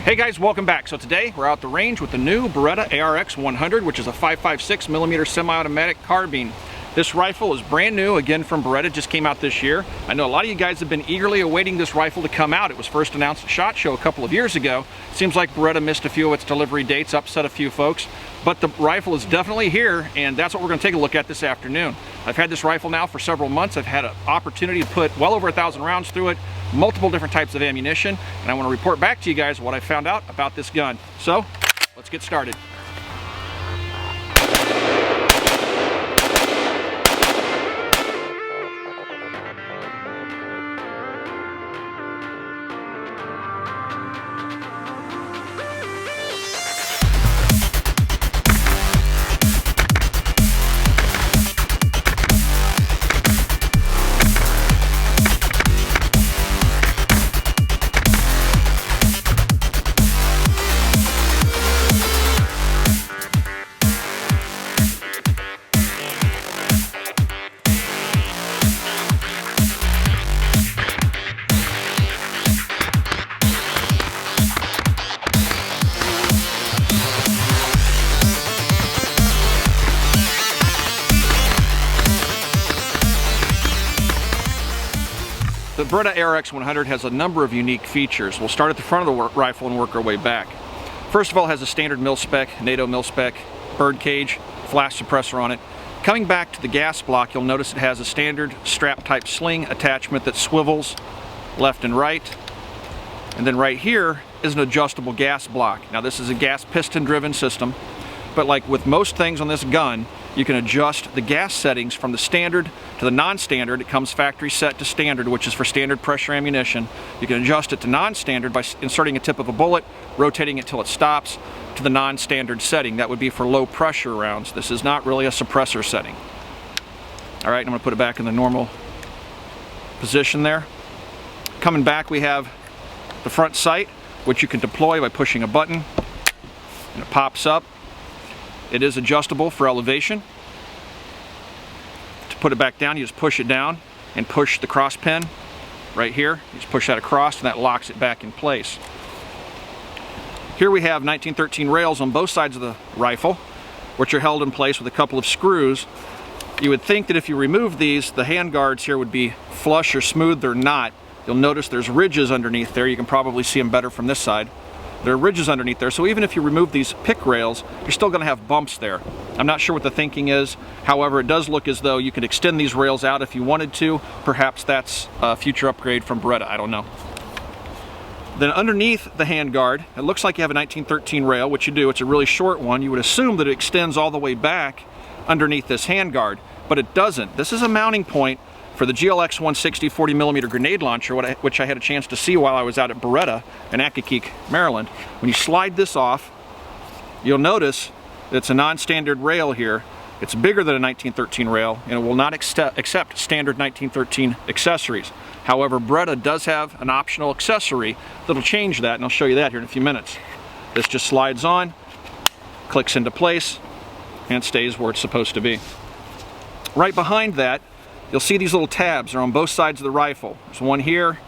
Hey guys, welcome back. So today we're out the range with the new Beretta ARX100, which is a 5.56mm semi-automatic carbine. This rifle is brand new, again from Beretta, just came out this year. I know a lot of you guys have been eagerly awaiting this rifle to come out. It was first announced at SHOT Show a couple of years ago. Seems like Beretta missed a few of its delivery dates, upset a few folks, but the rifle is definitely here, and that's what we're going to take a look at this afternoon. I've had this rifle now for several months. I've had an opportunity to put well over 1,000 rounds through it, multiple different types of ammunition, and I want to report back to you guys what I found out about this gun. So, let's get started. The Beretta ARX100 has a number of unique features. We'll start at the front of the rifle and work our way back. First of all, it has a standard mil-spec, NATO mil-spec, bird cage, flash suppressor on it. Coming back to the gas block, you'll notice it has a standard strap-type sling attachment that swivels left and right. And then right here is an adjustable gas block. Now this is a gas piston-driven system, but like with most things on this gun, you can adjust the gas settings from the standard to the non-standard. It comes factory set to standard, which is for standard pressure ammunition. You can adjust it to non-standard by inserting a tip of a bullet, rotating it till it stops, to the non-standard setting. That would be for low pressure rounds. This is not really a suppressor setting. All right, I'm gonna put it back in the normal position there. Coming back, we have the front sight, which you can deploy by pushing a button, and it pops up. It is adjustable for elevation. To put it back down, you just push it down and push the cross pin right here. You just push that across and that locks it back in place. Here we have 1913 rails on both sides of the rifle, which are held in place with a couple of screws. You would think that if you remove these, the hand guards here would be flush or smooth. They're not. You'll notice there's ridges underneath there. You can probably see them better from this side. There are ridges underneath there, so even if you remove these pick rails, you're still going to have bumps there. I'm not sure what the thinking is. However, it does look as though you could extend these rails out if you wanted to. Perhaps that's a future upgrade from Beretta, I don't know. Then underneath the handguard, it looks like you have a 1913 rail, which you do. It's a really short one. You would assume that it extends all the way back underneath this handguard, but it doesn't. This is a mounting point for the GLX 160 40mm grenade launcher, which I had a chance to see while I was out at Beretta in Accokeek, Maryland. When you slide this off, you'll notice that it's a non-standard rail here. It's bigger than a 1913 rail, and it will not accept standard 1913 accessories. However, Beretta does have an optional accessory that'll change that, and I'll show you that here in a few minutes. This just slides on, clicks into place, and it stays where it's supposed to be. Right behind that, you'll see these little tabs. They're on both sides of the rifle. There's one here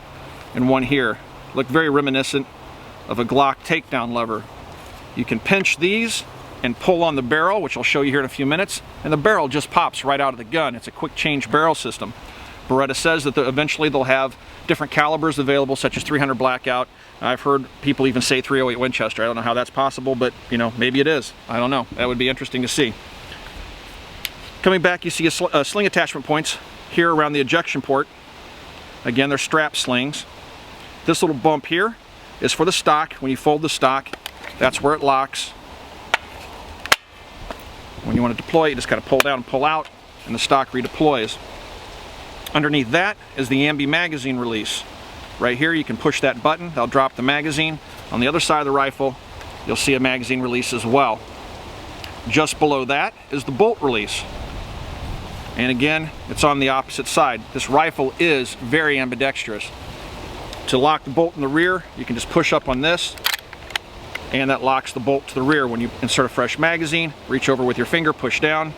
and one here. Look very reminiscent of a Glock takedown lever. You can pinch these and pull on the barrel, which I'll show you here in a few minutes, and the barrel just pops right out of the gun. It's a quick change barrel system. Beretta says that eventually they'll have different calibers available, such as 300 Blackout. I've heard people even say 308 Winchester. I don't know how that's possible, but you know, maybe it is. I don't know. That would be interesting to see. Coming back, you see a sling attachment points here around the ejection port. Again, they're strap slings. This little bump here is for the stock. When you fold the stock, that's where it locks. When you want to deploy, you just kind of pull down and pull out, and the stock redeploys. Underneath that is the ambi magazine release. Right here, you can push that button. That'll drop the magazine. On the other side of the rifle, you'll see a magazine release as well. Just below that is the bolt release. And again, it's on the opposite side. This rifle is very ambidextrous. To lock the bolt in the rear, you can just push up on this, and that locks the bolt to the rear. When you insert a fresh magazine, reach over with your finger, push down,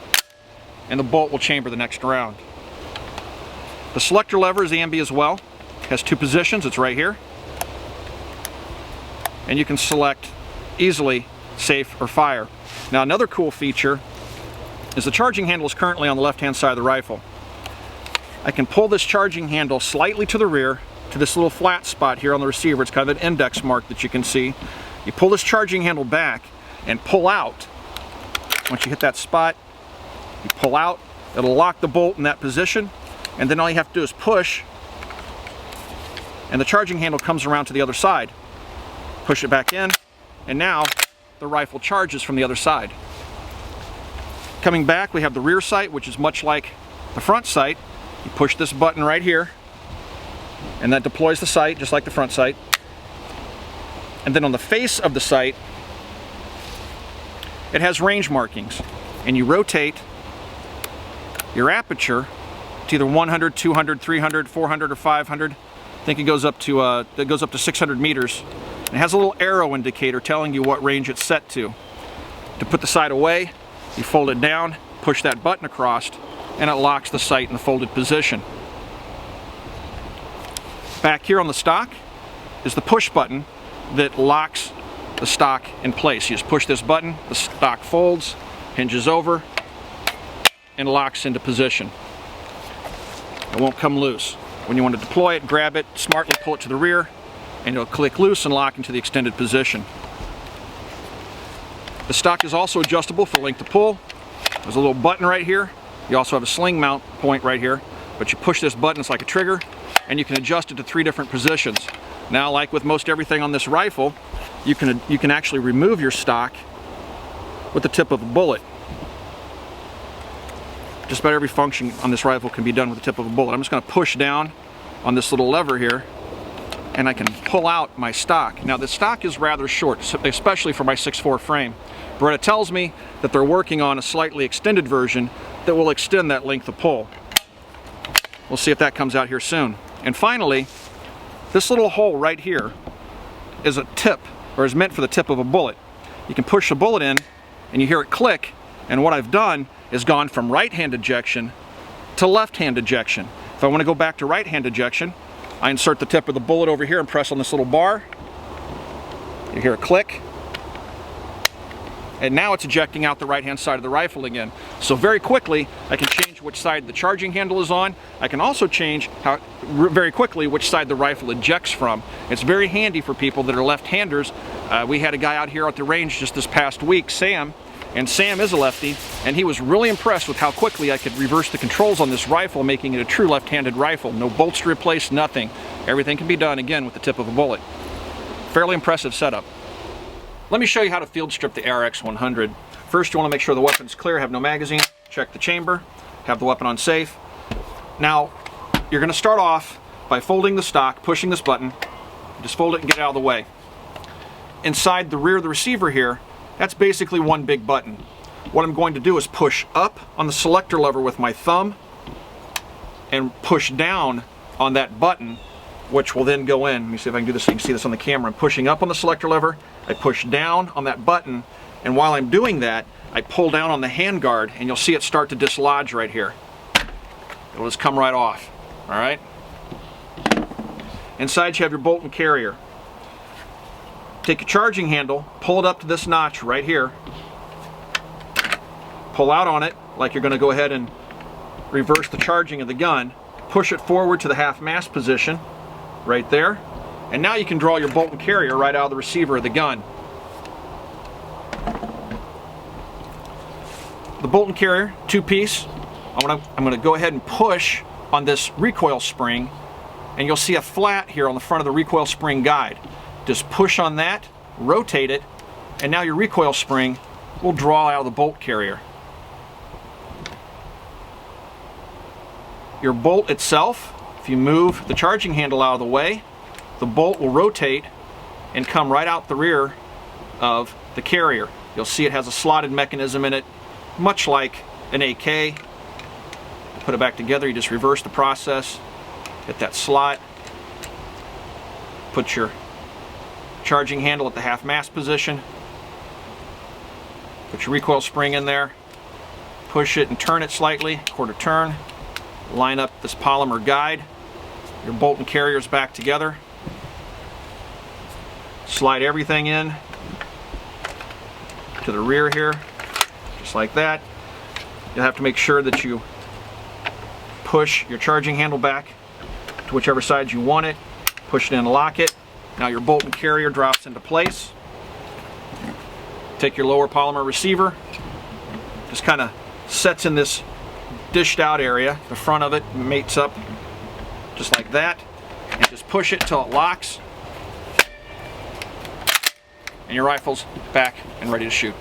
and the bolt will chamber the next round. The selector lever is ambi as well. It has two positions. It's right here. and you can select easily safe or fire. Now another cool feature is the charging handle is currently on the left hand side of the rifle. I can pull this charging handle slightly to the rear to this little flat spot here on the receiver. It's kind of an index mark that you can see. You pull this charging handle back and pull out. Once you hit that spot, you pull out, it'll lock the bolt in that position, and then all you have to do is push, and the charging handle comes around to the other side. Push it back in, and now the rifle charges from the other side. Coming back, we have the rear sight, which is much like the front sight. You push this button right here, and that deploys the sight just like the front sight. And then on the face of the sight, it has range markings, and you rotate your aperture to either 100, 200, 300, 400, or 500. I think it goes up to 600 meters. And it has a little arrow indicator telling you what range it's set to. To put the sight away, you fold it down, push that button across, and it locks the sight in the folded position. Back here on the stock is the push button that locks the stock in place. You just push this button, the stock folds, hinges over, and locks into position. It won't come loose. When you want to deploy it, grab it, smartly pull it to the rear, and it'll click loose and lock into the extended position. The stock is also adjustable for length of pull. There's a little button right here. You also have a sling mount point right here, but you push this button, it's like a trigger, and you can adjust it to 3 different positions. Now, like with most everything on this rifle, you can actually remove your stock with the tip of a bullet. Just about every function on this rifle can be done with the tip of a bullet. I'm just going to push down on this little lever here, and I can pull out my stock. Now the stock is rather short, especially for my 6.4 frame. Beretta tells me that they're working on a slightly extended version that will extend that length of pull. We'll see if that comes out here soon. And finally, this little hole right here is a tip, or is meant for the tip of a bullet. You can push a bullet in and you hear it click, and what I've done is gone from right-hand ejection to left-hand ejection. If I want to go back to right-hand ejection, I insert the tip of the bullet over here and press on this little bar. You hear a click, and now it's ejecting out the right-hand side of the rifle again. So very quickly, I can change which side the charging handle is on. I can also change very quickly which side the rifle ejects from. It's very handy for people that are left-handers. We had a guy out here at the range just this past week, Sam, and Sam is a lefty, and he was really impressed with how quickly I could reverse the controls on this rifle, making it a true left-handed rifle. No bolts to replace, nothing. Everything can be done, again, with the tip of a bullet. Fairly impressive setup. Let me show you how to field strip the ARX100. First, you want to make sure the weapon's clear, have no magazine, check the chamber, have the weapon on safe. Now, you're going to start off by folding the stock, pushing this button, just fold it and get it out of the way. Inside the rear of the receiver here, that's basically one big button. What I'm going to do is push up on the selector lever with my thumb and push down on that button, which will then go in. Let me see if I can do this so you can see this on the camera. I'm pushing up on the selector lever, I push down on that button, and while I'm doing that, I pull down on the handguard, and you'll see it start to dislodge right here. It'll just come right off, all right? Inside you have your bolt and carrier. Take your charging handle, pull it up to this notch right here, pull out on it like you're going to go ahead and reverse the charging of the gun, push it forward to the half-mast position right there, and now you can draw your bolt and carrier right out of the receiver of the gun. The bolt and carrier, 2-piece, I'm going to go ahead and push on this recoil spring, and you'll see a flat here on the front of the recoil spring guide. Just push on that, rotate it, and now your recoil spring will draw out of the bolt carrier. Your bolt itself, if you move the charging handle out of the way, the bolt will rotate and come right out the rear of the carrier. You'll see it has a slotted mechanism in it, much like an AK. Put it back together, you just reverse the process, hit that slot, put your charging handle at the half-mast position, put your recoil spring in there, push it and turn it slightly, quarter turn, line up this polymer guide, your bolt and carrier's back together, slide everything in to the rear here, just like that. You'll have to make sure that you push your charging handle back to whichever side you want it, push it in and lock it. Now your bolt and carrier drops into place. Take your lower polymer receiver, just kind of sets in this dished out area. The front of it mates up just like that, and just push it till it locks, and your rifle's back and ready to shoot.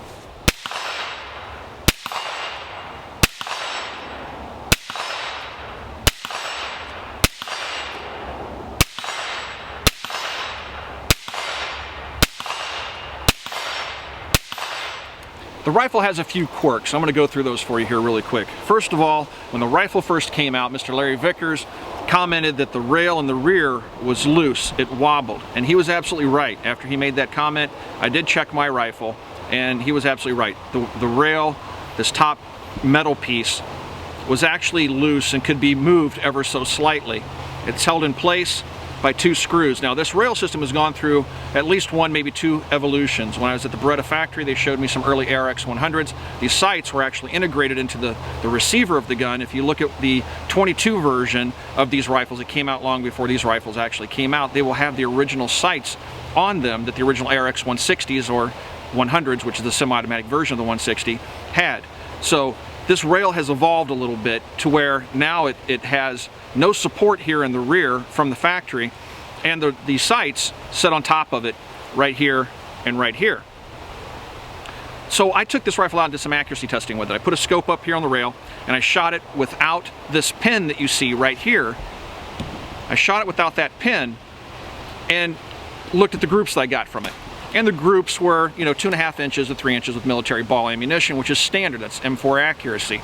The rifle has a few quirks. I'm going to go through those for you here really quick. First of all, when the rifle first came out, Mr. Larry Vickers commented that the rail in the rear was loose, it wobbled, and he was absolutely right. After he made that comment, I did check my rifle, and he was absolutely right. The rail, this top metal piece, was actually loose and could be moved ever so slightly. It's held in place by 2 screws. Now this rail system has gone through at least 1, maybe 2 evolutions. When I was at the Beretta Factory, they showed me some early ARX100s. These sights were actually integrated into the receiver of the gun. If you look at the 22 version of these rifles, it came out long before these rifles actually came out, they will have the original sights on them that the original ARX160s or 100s, which is the semi-automatic version of the 160, had. So this rail has evolved a little bit to where now it has no support here in the rear from the factory, and the sights sit on top of it right here and right here. So I took this rifle out and did some accuracy testing with it. I put a scope up here on the rail and I shot it without this pin that you see right here. I shot it without that pin and looked at the groups that I got from it. And the groups were, 2.5 inches to 3 inches with military ball ammunition, which is standard. That's M4 accuracy.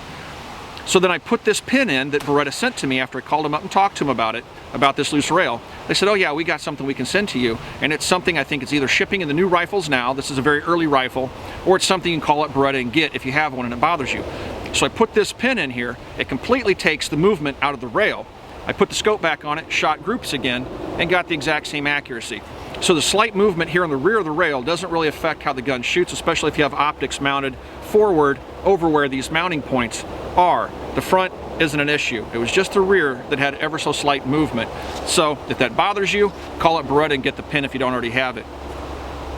So then I put this pin in that Beretta sent to me after I called them up and talked to them about this loose rail. They said, oh yeah, we got something we can send to you. And it's something, I think it's either shipping in the new rifles now, this is a very early rifle, or it's something you can call up Beretta and get if you have one and it bothers you. So I put this pin in here. It completely takes the movement out of the rail. I put the scope back on it, shot groups again, and got the exact same accuracy. So the slight movement here on the rear of the rail doesn't really affect how the gun shoots, especially if you have optics mounted forward over where these mounting points are. The front isn't an issue. It was just the rear that had ever so slight movement. So if that bothers you, call up Beretta and get the pin if you don't already have it.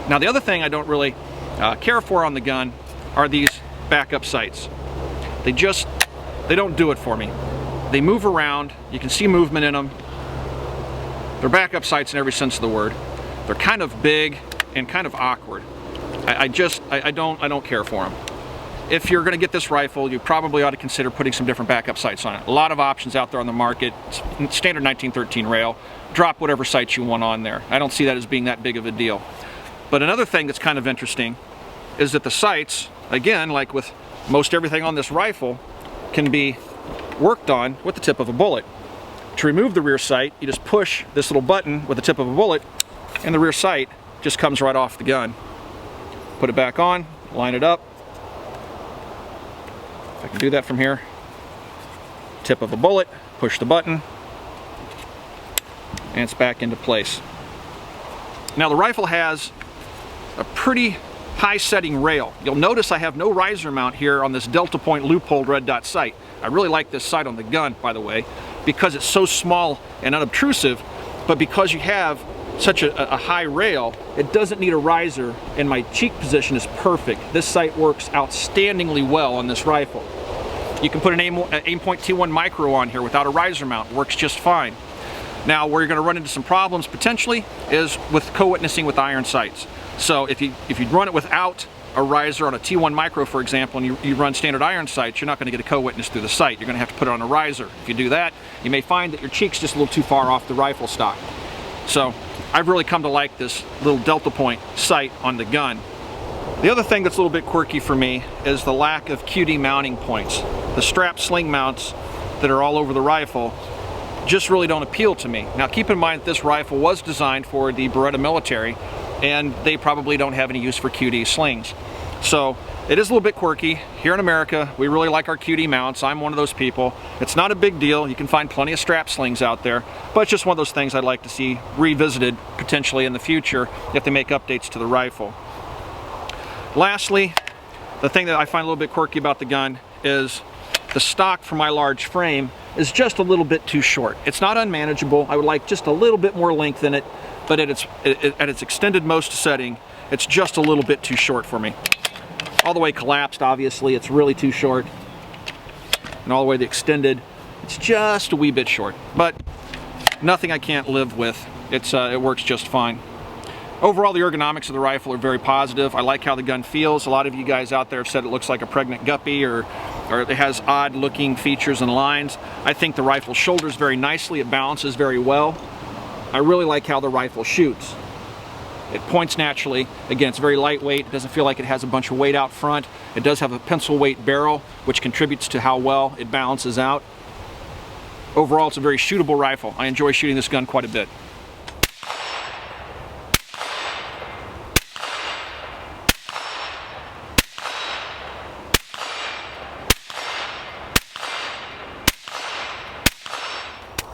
Now the other thing I don't really care for on the gun are these backup sights. They don't do it for me. They move around, you can see movement in them. They're backup sights in every sense of the word. They're kind of big and kind of awkward. I don't care for them. If you're going to get this rifle, you probably ought to consider putting some different backup sights on it. A lot of options out there on the market. Standard 1913 rail. Drop whatever sights you want on there. I don't see that as being that big of a deal. But another thing that's kind of interesting is that the sights, again, like with most everything on this rifle, can be worked on with the tip of a bullet. To remove the rear sight, you just push this little button with the tip of a bullet, and the rear sight just comes right off the gun. Put it back on, line it up. If I can do that from here. Tip of a bullet, push the button, and it's back into place. Now the rifle has a pretty high setting rail. You'll notice I have no riser mount here on this Delta Point loopholed red dot sight. I really like this sight on the gun, by the way, because it's so small and unobtrusive, but because you have such a high rail, it doesn't need a riser, and my cheek position is perfect. This sight works outstandingly well on this rifle. You can put an AEM5 micro on here without a riser mount, works just fine. Now where you're going to run into some problems potentially is with co-witnessing with iron sights. So if you run it without a riser on a T1 micro, for example, and you run standard iron sights, you're not going to get a co-witness through the sight. You're going to have to put it on a riser. If you do that, you may find that your cheek's just a little too far off the rifle stock. So I've really come to like this little Delta Point sight on the gun. The other thing that's a little bit quirky for me is the lack of QD mounting points. The strap sling mounts that are all over the rifle just really don't appeal to me. Now keep in mind that this rifle was designed for the Beretta military, and they probably don't have any use for QD slings. So it is a little bit quirky. Here in America, we really like our QD mounts. I'm one of those people. It's not a big deal. You can find plenty of strap slings out there, but it's just one of those things I'd like to see revisited, potentially in the future if they make updates to the rifle. Lastly, the thing that I find a little bit quirky about the gun is the stock for my large frame is just a little bit too short. It's not unmanageable. I would like just a little bit more length in it, but at its extended most setting, it's just a little bit too short for me. All the way collapsed, obviously, it's really too short. And all the way to extended, it's just a wee bit short. But nothing I can't live with. It works just fine. Overall, the ergonomics of the rifle are very positive. I like how the gun feels. A lot of you guys out there have said it looks like a pregnant guppy, or it has odd looking features and lines. I think the rifle shoulders very nicely. It balances very well. I really like how the rifle shoots. It points naturally. Again, it's very lightweight. It doesn't feel like it has a bunch of weight out front. It does have a pencil weight barrel, which contributes to how well it balances out. Overall, it's a very shootable rifle. I enjoy shooting this gun quite a bit.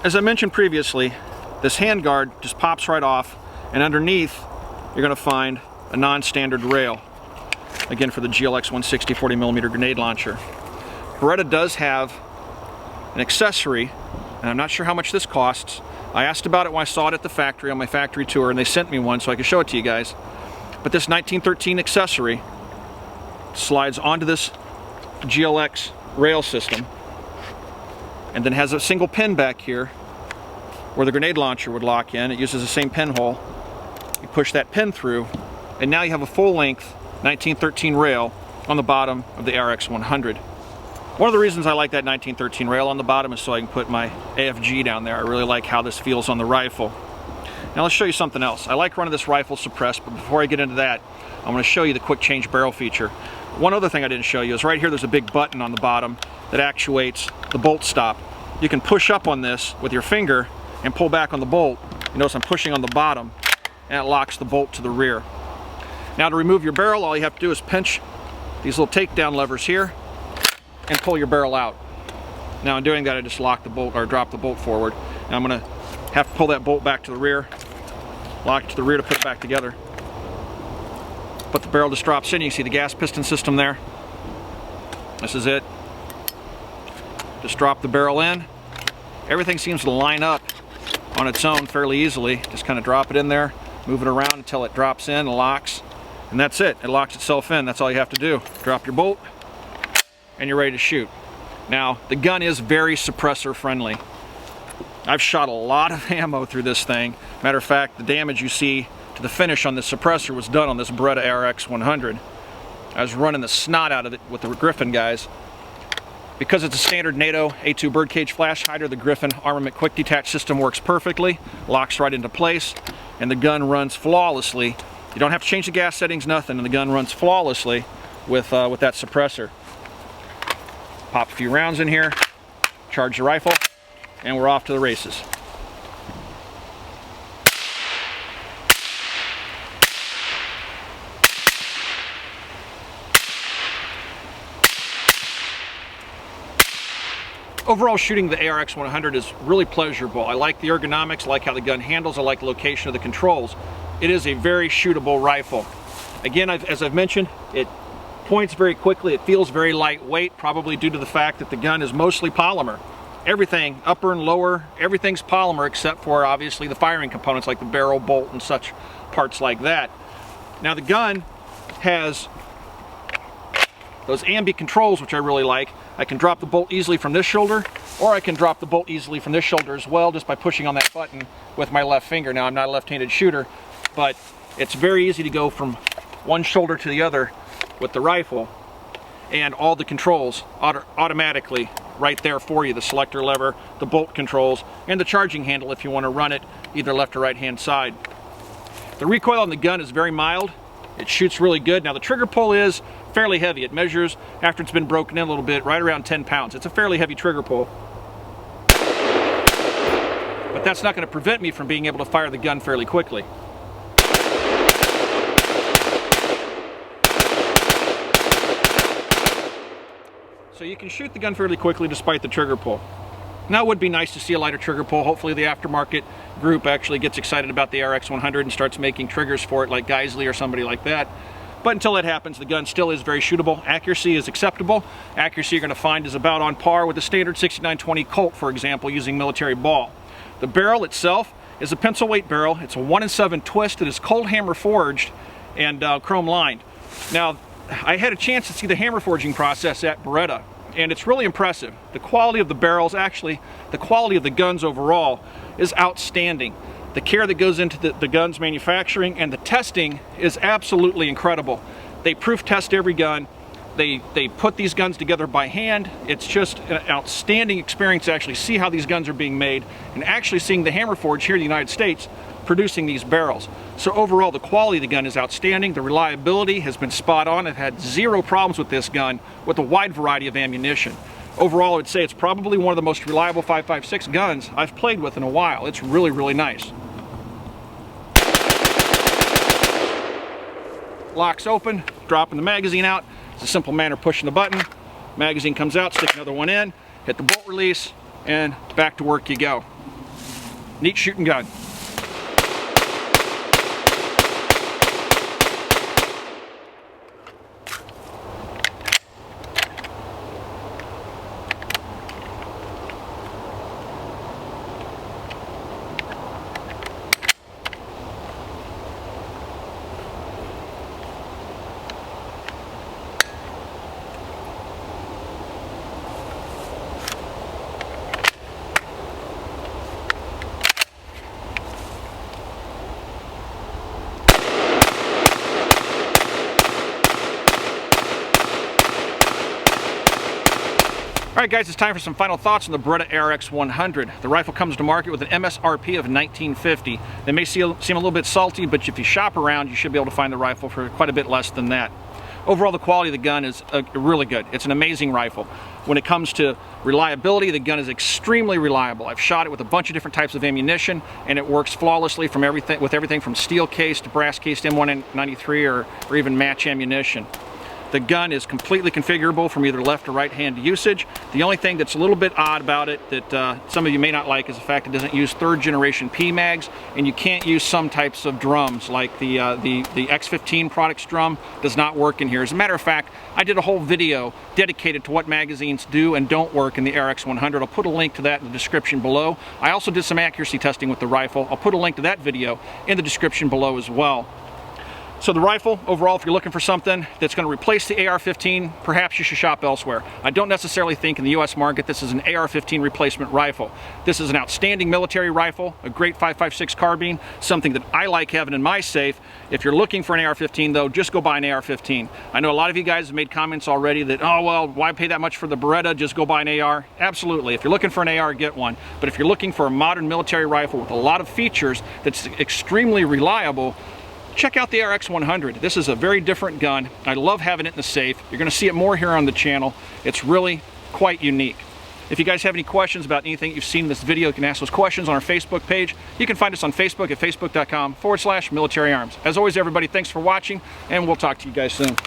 As I mentioned previously, this handguard just pops right off, and underneath you're going to find a non-standard rail, again for the GLX-160 40mm grenade launcher. Beretta does have an accessory, and I'm not sure how much this costs. I asked about it when I saw it at the factory on my factory tour, and they sent me one so I could show it to you guys. But this 1913 accessory slides onto this GLX rail system, and then has a single pin back here where the grenade launcher would lock in. It uses the same pinhole. You push that pin through, and now you have a full-length 1913 rail on the bottom of the ARX100. One of the reasons I like that 1913 rail on the bottom is so I can put my AFG down there. I really like how this feels on the rifle. Now let's show you something else. I like running this rifle suppressed, but before I get into that, I'm going to show you the quick change barrel feature. One other thing I didn't show you is right here there's a big button on the bottom that actuates the bolt stop. You can push up on this with your finger and pull back on the bolt. You notice I'm pushing on the bottom, and it locks the bolt to the rear. Now to remove your barrel, all you have to do is pinch these little takedown levers here and pull your barrel out. Now in doing that, I just lock the bolt, or drop the bolt forward. Now I'm going to have to pull that bolt back to the rear, lock it to the rear to put it back together. But the barrel just drops in. You can see the gas piston system there. This is it. Just drop the barrel in. Everything seems to line up on its own fairly easily. Just kind of drop it in there, move it around until it drops in and locks, and that's it. It locks itself in. That's all you have to do. Drop your bolt and you're ready to shoot. Now the gun is very suppressor friendly. I've shot a lot of ammo through this thing. Matter of fact, the damage you see to the finish on this suppressor was done on this Beretta ARX100. I was running the snot out of it with the Griffin guys. Because it's a standard NATO A2 birdcage flash hider, the Griffin Armament quick detach system works perfectly, locks right into place, and the gun runs flawlessly. You don't have to change the gas settings, nothing, and the gun runs flawlessly with that suppressor. Pop a few rounds in here, charge the rifle, and we're off to the races. Overall, shooting the ARX100 is really pleasurable. I like the ergonomics, I like how the gun handles, I like the location of the controls. It is a very shootable rifle. Again, as I've mentioned, it points very quickly, it feels very lightweight, probably due to the fact that the gun is mostly polymer. Everything, upper and lower, everything's polymer except for obviously the firing components like the barrel, bolt, and such parts like that. Now the gun has those ambi controls, which I really like. I can drop the bolt easily from this shoulder, or I can drop the bolt easily from this shoulder as well, just by pushing on that button with my left finger. Now I'm not a left-handed shooter, but it's very easy to go from one shoulder to the other with the rifle, and all the controls automatically right there for you. The selector lever, the bolt controls, and the charging handle if you want to run it either left or right hand side. The recoil on the gun is very mild. It shoots really good. Now the trigger pull is fairly heavy. It measures, after it's been broken in a little bit, right around 10 pounds. It's a fairly heavy trigger pull. But that's not going to prevent me from being able to fire the gun fairly quickly. So you can shoot the gun fairly quickly despite the trigger pull. Now it would be nice to see a lighter trigger pull. Hopefully the aftermarket group actually gets excited about the ARX100 and starts making triggers for it, like Geisley or somebody like that. But until that happens, the gun still is very shootable. Accuracy is acceptable. Accuracy you're going to find is about on par with the standard 6920 Colt, for example, using military ball. The barrel itself is a pencil weight barrel. It's a 1-in-7 twist. It is cold hammer forged and chrome lined. Now, I had a chance to see the hammer forging process at Beretta, and it's really impressive. The quality of the barrels, actually, the quality of the guns overall is outstanding. The care that goes into the gun's manufacturing and the testing is absolutely incredible. They proof test every gun. They put these guns together by hand. It's just an outstanding experience to actually see how these guns are being made and actually seeing the hammer forge here in the United States producing these barrels. So overall, the quality of the gun is outstanding. The reliability has been spot on. I've had zero problems with this gun with a wide variety of ammunition. Overall, I would say it's probably one of the most reliable 5.56 guns I've played with in a while. It's really, really nice. Locks open, dropping the magazine out. It's a simple manner of pushing the button. Magazine comes out, stick another one in, hit the bolt release, and back to work you go. Neat shooting gun. Alright guys, it's time for some final thoughts on the Beretta ARX100. The rifle comes to market with an MSRP of $1950. They may seem a little bit salty, but if you shop around, you should be able to find the rifle for quite a bit less than that. Overall, the quality of the gun is really good. It's an amazing rifle. When it comes to reliability, the gun is extremely reliable. I've shot it with a bunch of different types of ammunition, and it works flawlessly with everything from steel case to brass cased M193 or even match ammunition. The gun is completely configurable from either left or right hand usage. The only thing that's a little bit odd about it that some of you may not like is the fact it doesn't use 3rd generation PMags, and you can't use some types of drums like the X15 products drum does not work in here. As a matter of fact, I did a whole video dedicated to what magazines do and don't work in the ARX100. I'll put a link to that in the description below. I also did some accuracy testing with the rifle. I'll put a link to that video in the description below as well. So the rifle, overall, if you're looking for something that's going to replace the AR-15, perhaps you should shop elsewhere. I don't necessarily think in the US market this is an AR-15 replacement rifle. This is an outstanding military rifle, a great 5.56 carbine, something that I like having in my safe. If you're looking for an AR-15 though, just go buy an AR-15. I know a lot of you guys have made comments already that, oh well, why pay that much for the Beretta, just go buy an AR. Absolutely, if you're looking for an AR, get one. But if you're looking for a modern military rifle with a lot of features that's extremely reliable, check out the ARX100. This is a very different gun. I love having it in the safe. You're going to see it more here on the channel. It's really quite unique. If you guys have any questions about anything you've seen in this video, you can ask those questions on our Facebook page. You can find us on Facebook at facebook.com/militaryarms. As always, everybody, thanks for watching, and we'll talk to you guys soon.